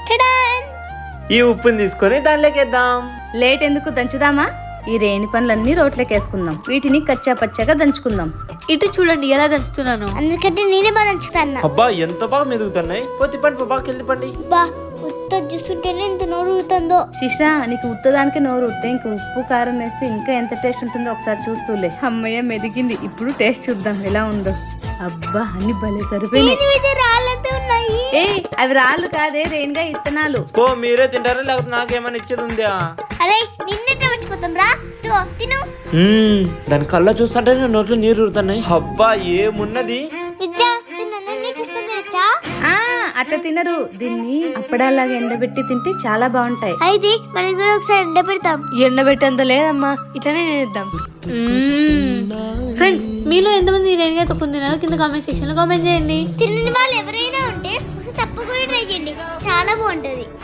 టడాన్! ఈ ఉప్పుని తీసుకొని దానిలోకి వేద్దాం. లేట్ ఎందుకు, దంచుదామా? ఈ రేణి పండ్లన్నీ రోట్లోకేసుకుందాం. వీటిని కచ్చా పచ్చగా దంచుకుందాం. ఇటు చూడండి ఎలా దంచుతున్నాను. అందుకంటే నేనే బాగా దంచుతాను. అబ్బా ఎంత బాగా మెదుగుతున్నాయి. పోతి పండి బాగా కింది పండి. బా ఉత్త చూస్తుంటేనే ఇంత నోరు ఊరుతుందో. శిషా, నీకు ఉత్తదానికి నోరు ఉత్తే ఇంక ఉప్పు కారం వేస్తే ఇంకా ఎంత టేస్ట్ ఉంటుందో ఒకసారి చూస్తూలే. అమ్మయ్య మెదిగింది. ఇప్పుడు టేస్ట్ చూద్దాం ఎలా ఉందో. అబ్బా అన్ని భలే సరిపోయినాయి. రాళ్ళంతా ఉన్నాయి. ఏ అవి రాళ్ళు కాదే, రేణిగా ఇత్తనాలు. పో మీరే తింటారా లేకపోతే నాకేమైనా ఇచ్చేది ఉందా? అరే నిన్నట్టే మర్చిపోతాం రా. ఇదిగో తిను. దాని కళ్ళ చూస్తుంటే నోట్లో నీరు ఊరుతున్నాయి. అబ్బా ఏమున్నది. విద్యా దీన్ని అన్నం తీసుకొని తినచ్చా? ఆ అట్ట తినరు. దీన్ని అప్పడాలాగా ఎండబెట్టి తింటే చాలా బాగుంటాయి. అయితే మనం కూడా ఒకసారి ఎండ పెడతాం. ఎండబెట్టేంత లేదమ్మా, ఇట్లనే చేద్దాం. ఫ్రెండ్స్, మీలో ఎంతమంది రేణిగా తొక్కుని తిన్నారో కింద కామెంట్ సెక్షన్ లో కామెంట్ చేయండి. తినని వాళ్ళు ఎవరైనా ఉంటే తప్పకుండా ట్రై చేయండి, చాలా బాగుంటది.